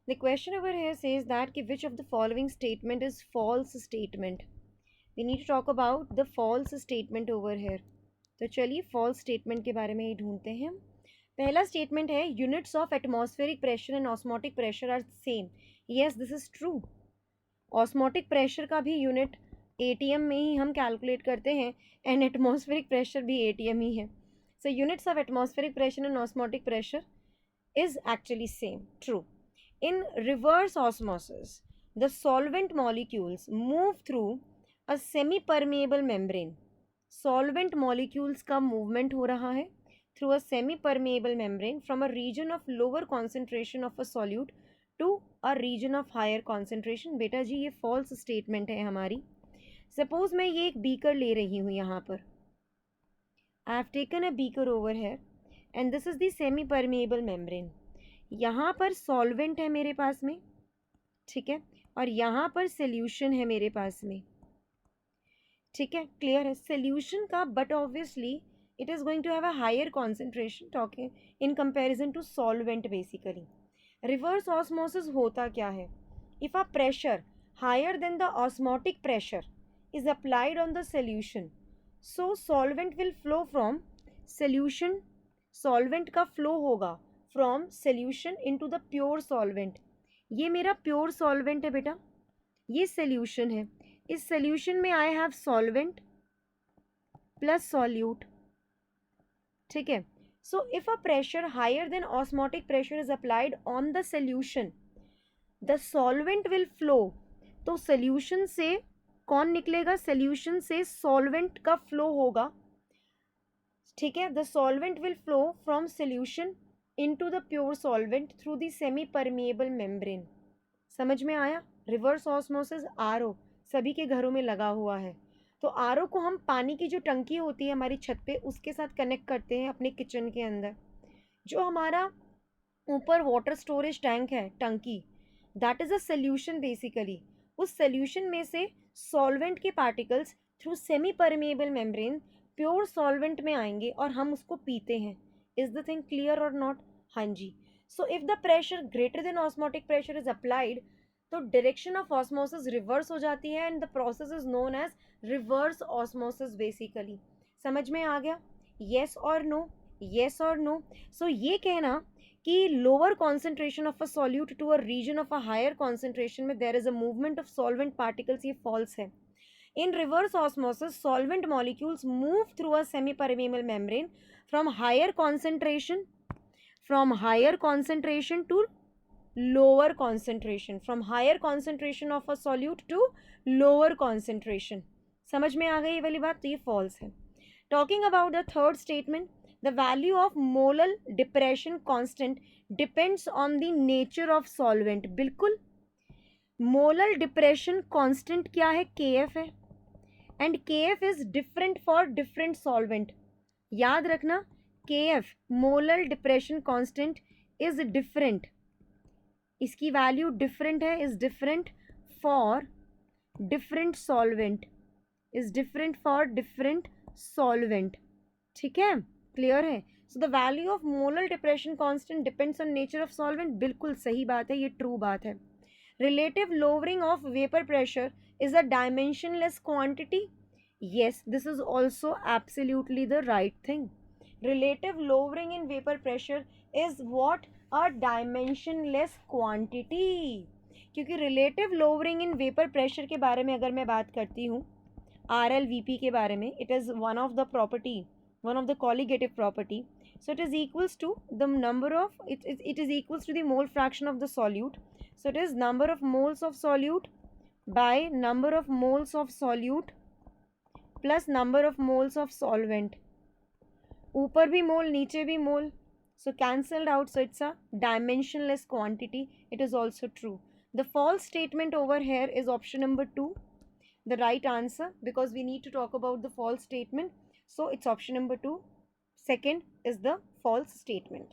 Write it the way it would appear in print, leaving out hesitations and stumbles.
The question over here says that कि which of the following statement is false statement. We need to talk about the false statement over here. तो चलिए false statement के बारे में ही ढूंढते हैं हम. पहला statement है units of atmospheric pressure and osmotic pressure are same. Yes, this is true. Osmotic pressure का भी unit ATM में ही हम calculate करते हैं and atmospheric pressure भी ATM ही है. So units of atmospheric pressure and osmotic pressure is actually same. True. In reverse osmosis, the solvent molecules move through a semi-permeable membrane. Solvent molecules का movement हो रहा है through a semi-permeable membrane from a region of lower concentration of a solute to a region of higher concentration. बेटा जी ये false statement है हमारी. Suppose मैं ये एक beaker ले रही हूँ यहाँ पर. I have taken a beaker over here and this is the semi-permeable membrane. यहाँ पर सॉल्वेंट है मेरे पास में, ठीक है, और यहाँ पर सोल्यूशन है मेरे पास में, ठीक है, क्लियर है. सोल्यूशन का but obviously it is going to have a higher concentration talking in comparison to solvent. Basically reverse osmosis होता क्या है? If a pressure higher than the osmotic pressure is applied on the solution, so solvent will flow from solution. Solvent का flow होगा from solution into the pure solvent. ये मेरा pure solvent है बेटा, ये सोल्यूशन है. इस सोल्यूशन में I have solvent plus solute, ठीक है. So if a pressure higher than osmotic pressure is applied on the solution, the solvent will flow. तो सोल्यूशन से कौन निकलेगा? सोल्यूशन से सॉल्वेंट का फ्लो होगा, ठीक है. The solvent will flow from solution into the pure solvent through the semi permeable membrane. समझ में आया? रिवर्स ऑस्मोसिस आरओ सभी के घरों में लगा हुआ है. तो आरओ को हम पानी की जो टंकी होती है हमारी छत पे उसके साथ कनेक्ट करते हैं अपने किचन के अंदर. जो हमारा ऊपर वाटर स्टोरेज टैंक है, टंकी, that is a solution. Basically उस सोल्यूशन में से सॉल्वेंट के particles through semi permeable membrane pure solvent में आएंगे और हम उसको पीते हैं. इज द थिंग क्लियर और नॉट? हाँ जी. So if the pressure greater than osmotic pressure is applied तो डायरेक्शन ऑफ ऑस्मोसिस रिवर्स हो जाती है and the process is known as reverse osmosis. Basically समझ में आ गया? येस और नो, येस और नो. सो ये कहना कि lower concentration of a solute to a region of a higher concentration में there is a movement of solvent particles, ये फॉल्स है. In reverse osmosis, solvent molecules move through a semi-permeable membrane from higher concentration to lower concentration, from higher concentration of a solute to lower concentration. समझ में आ गई ये वाली बात? तो ये false है. Talking about the third statement, the value of molar depression constant depends on the nature of solvent. बिल्कुल. molar depression constant क्या है? KF है. एंड के F is different for different solvent. याद रखना, के F molar depression constant is different, इसकी value different है, is different for different solvent, is different for different solvent. ठीक है, क्लियर है? So the value of molar depression constant depends on nature of solvent. बिल्कुल सही बात है, ये ट्रू बात है. Relative lowering of vapor pressure is a dimensionless quantity. Yes, this is also absolutely the right thing. Relative lowering in vapor pressure is what? A dimensionless quantity. क्योंकि relative lowering in vapor pressure के बारे में अगर मैं बात करती हूँ, RLVP के बारे में, it is one of the property, one of the colligative property. So it is equals to the number of, it is equals to the mole fraction of the solute. So it is number of moles of solute by number of moles of solute plus number of moles of solvent. ऊपर भी मोल नीचे भी मोल, so cancelled out, so it's a dimensionless quantity. It is also true. The false statement over here is option number 2, the right answer, because we need to talk about the false statement. So it's option number 2. Second is the false statement.